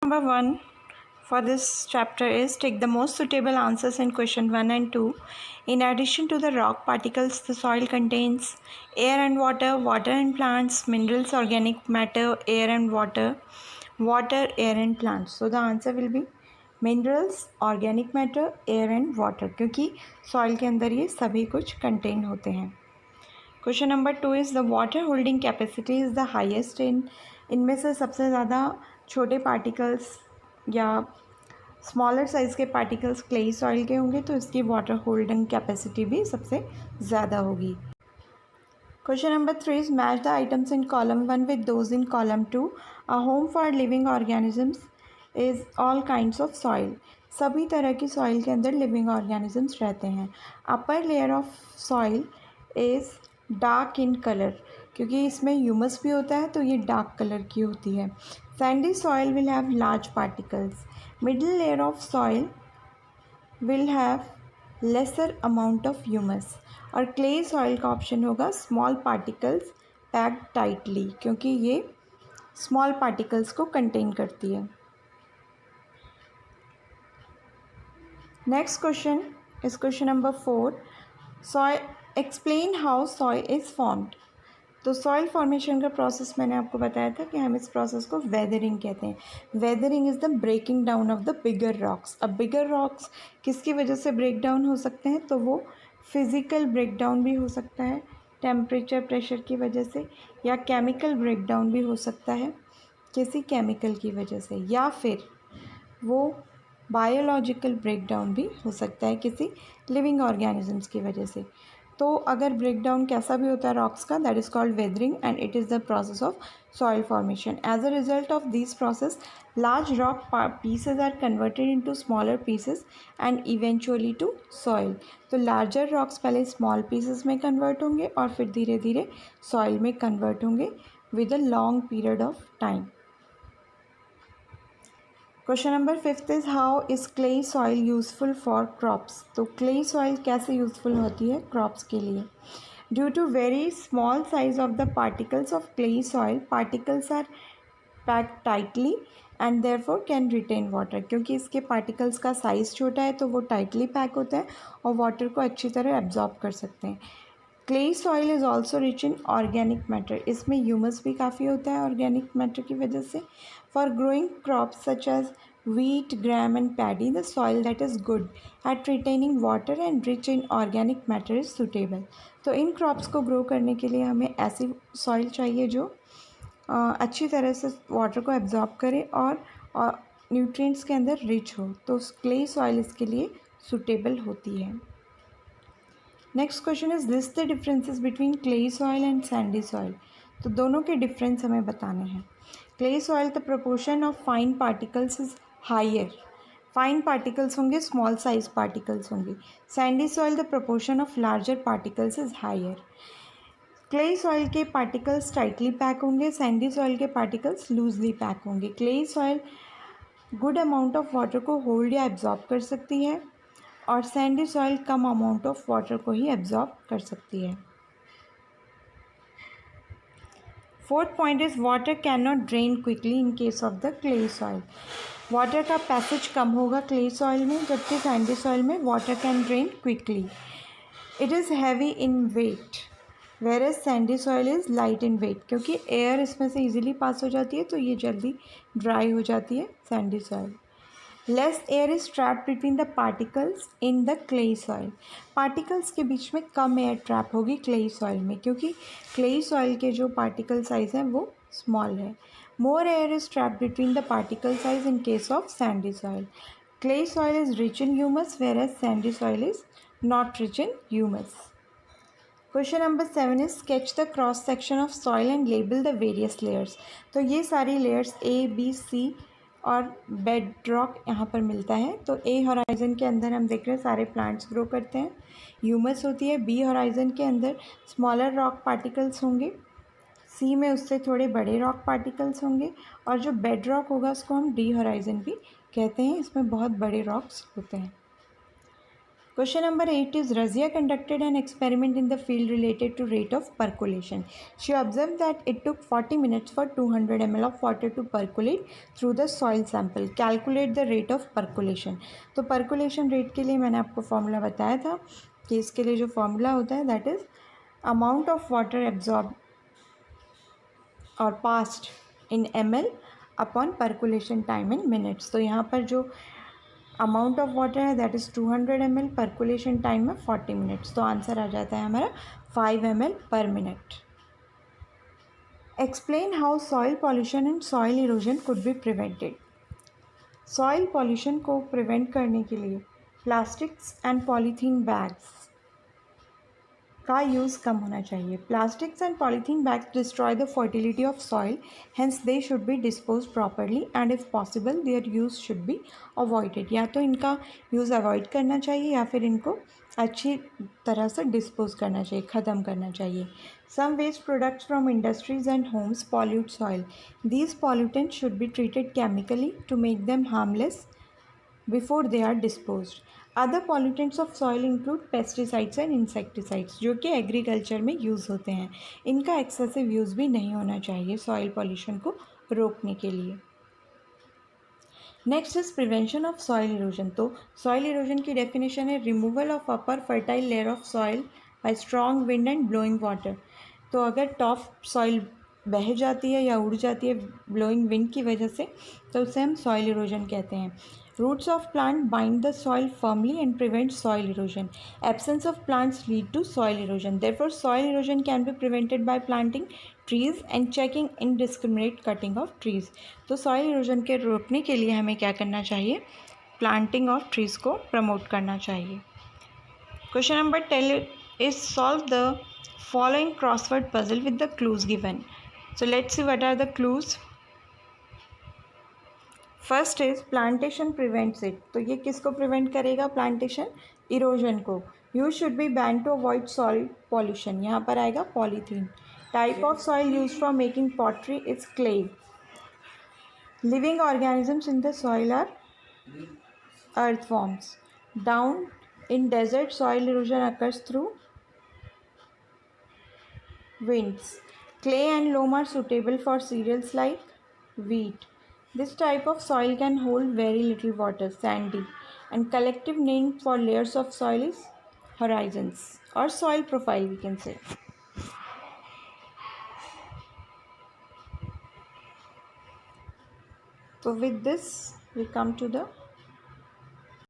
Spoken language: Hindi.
number 1 for this chapter is take the most suitable answers in question 1 and 2. In addition to the rock particles, the soil contains air and water, water and plants, minerals, organic matter, air and water, air and plants. So the answer will be minerals, organic matter, air and water, क्योंकि soil के अंदर ये सभी कुछ contain होते हैं. Question number 2 is the water holding capacity is the highest इनमें से सबसे ज़्यादा छोटे पार्टिकल्स या स्मॉलर साइज़ के पार्टिकल्स क्लेई सॉइल के होंगे, तो इसकी वाटर होल्डिंग कैपेसिटी भी सबसे ज़्यादा होगी. Question number 3 is match the items in column 1 with those in column 2. A home for living organisms is all kinds of soil. सभी तरह की सॉइल के अंदर लिविंग ऑर्गेनिजम्स रहते हैं. Upper layer of soil is dark in colour, क्योंकि इसमें ह्यूमस भी होता है तो ये डार्क कलर की होती है. Sandy soil will have large particles. Middle layer of soil will have lesser amount of humus. और क्ले सॉइल का ऑप्शन होगा स्मॉल पार्टिकल्स पैक्ड टाइटली, क्योंकि ये स्मॉल पार्टिकल्स को कंटेन करती है. Next question is question number 4. Soil explain how soil is formed. तो सॉइल फॉर्मेशन का प्रोसेस मैंने आपको बताया था कि हम इस प्रोसेस को वेदरिंग कहते हैं. Weathering is the breaking down of the bigger rocks. अब बिगर रॉक्स किसकी वजह से ब्रेक डाउन हो सकते हैं, तो वो फिज़िकल ब्रेक डाउन भी हो सकता है टेम्परेचर प्रेशर की वजह से, या केमिकल ब्रेक डाउन भी हो सकता है किसी केमिकल की वजह से, या फिर वो बायोलॉजिकल ब्रेक डाउन भी हो सकता है किसी लिविंग ऑर्गेनिजम्स की वजह से. तो अगर ब्रेक डाउन कैसा भी होता है रॉक्स का, that is called weathering and it is the process of soil formation. As a result of this process large rock pieces are converted into smaller pieces and eventually to soil. तो लार्जर रॉक्स पहले स्मॉल पीसेज में कन्वर्ट होंगे और फिर धीरे धीरे सॉइल में कन्वर्ट होंगे with a long period of time. Question number 5 is how is clay soil useful for crops. तो क्ले सॉइल कैसे यूज़फुल होती है क्रॉप्स के लिए. Due to very small size of the particles of clay soil, particles are packed tightly and therefore can retain water. क्योंकि इसके पार्टिकल्स का साइज़ छोटा है तो वो टाइटली पैक होता है और वाटर को अच्छी तरह एब्जॉर्ब कर सकते हैं. Clay soil is also rich in organic matter. इसमें ह्यूमस भी काफ़ी होता है ऑर्गेनिक मैटर की वजह से. For growing crops such as wheat, gram and paddy, the soil that is good at retaining water and rich in organic matter is suitable. तो इन क्रॉप्स को ग्रो करने के लिए हमें ऐसी सॉइल चाहिए जो अच्छी तरह से वाटर को एब्जॉर्ब करे और न्यूट्रिएंट्स के अंदर रिच हो. तो क्ले सॉइल इसके लिए सूटेबल होती है. Next question is list the differences between clay soil and sandy soil. तो दोनों के डिफरेंस हमें बताने हैं. Clay soil the proportion of fine particles is higher. Fine particles होंगे, स्मॉल साइज पार्टिकल्स होंगे. Sandy soil the proportion of larger particles is higher. Clay soil के पार्टिकल्स टाइटली पैक होंगे, सैंडी सॉइल के पार्टिकल्स लूजली पैक होंगे. Clay soil good amount of water को होल्ड या एब्जॉर्ब कर सकती है और सैंडी सॉइल कम अमाउंट ऑफ वाटर को ही एब्जॉर्ब कर सकती है. Fourth point is water can not drain quickly in case of the clay soil. Water का पैसेज कम होगा क्ले सॉइल में, जबकि सैंडी सॉइल में water can drain quickly. It is heavy in weight whereas sandy soil is light in weight. क्योंकि एयर इसमें से ईजिली पास हो जाती है तो ये जल्दी ड्राई हो जाती है Sandy soil. Less air is trap between the particles in the clay soil. Particles के बीच में कम एयर ट्रैप होगी क्ले सॉइल में, क्योंकि क्ले सॉइल के जो पार्टिकल साइज़ हैं वो स्मॉल है. More air is trap between the particle size in case of sandy soil. Clay soil is rich in humus whereas sandy soil is not rich in humus. Question number 7 is sketch the cross section of soil and label the various layers. तो ये सारी लेयर्स A, B, C और बेड रॉक यहाँ पर मिलता है. तो A होराइजन के अंदर हम देख रहे हैं सारे प्लांट्स ग्रो करते हैं, ह्यूमस होती है. B होराइजन के अंदर स्मॉलर रॉक पार्टिकल्स होंगे. C में उससे थोड़े बड़े रॉक पार्टिकल्स होंगे. और जो बेड रॉक होगा उसको हम D होराइजन भी कहते हैं. इसमें बहुत बड़े रॉक्स होते हैं. Question number 8 is Razia conducted an experiment in the field related to rate of percolation. She observed that it took 40 minutes for 200 ml of water to percolate through the soil sample. Calculate the rate of percolation. तो percolation rate के लिए मैंने आपको फॉर्मूला बताया था कि इसके लिए जो फॉर्मूला होता है that is amount of water absorbed or passed in ml upon percolation time in minutes. तो यहाँ पर जो अमाउंट ऑफ वाटर है that is 200 ml, percolation time है 40 मिनट्स. तो आंसर आ जाता है हमारा 5 ml पर minute. Explain how soil pollution and soil erosion could be prevented. Soil pollution को प्रिवेंट करने के लिए प्लास्टिक्स एंड पॉलीथीन बैग्स का यूज़ कम होना चाहिए. Plastics and polythene bags destroy the fertility of soil, hence they should be dispose properly and if possible there use should be avoided. या तो इनका यूज़ अवॉइड करना चाहिए या फिर इनको अच्छी तरह से डिस्पोज करना चाहिए, ख़त्म करना चाहिए. Some waste products from industries and homes pollute soil. These pollutants should be treated chemically to make them harmless before they are disposed. Other pollutants of soil include pesticides and insecticides जो कि एग्रीकल्चर में यूज़ होते हैं. इनका एक्सेसिव यूज़ भी नहीं होना चाहिए सॉइल पॉल्यूशन को रोकने के लिए. Next is prevention of soil erosion. तो सॉइल इरोजन की डेफिनेशन है removal of upper fertile layer of soil by strong wind and blowing water. तो अगर टॉप सॉइल बह जाती है या उड़ जाती है ब्लोइंग विंड की वजह से तो उसे हम सॉइल इरोजन कहते हैं. Roots of plant bind the soil firmly and prevent soil erosion. Absence of plants lead to soil erosion. Therefore, soil erosion can be prevented by planting trees and checking indiscriminate cutting of trees. तो soil erosion के रोकने के लिए हमें क्या करना चाहिए? Planting of trees को promote करना चाहिए. Question number 10 is solve the following crossword puzzle with the clues given. So let's see what are the clues. First is plantation prevents it. तो ये किसको प्रिवेंट करेगा? प्लांटेशन इरोजन को. Use should be ban to avoid soil pollution. यहाँ पर आएगा polythene. Type of soil use for making pottery is clay. Living organisms in the soil are earthworms. Down in desert, soil erosion occurs through winds. Clay and loam are suitable for cereals like wheat. This type of soil can hold very little water, sandy, and collective name for layers of soil is horizons or soil profile, we can say. So with this, we come to the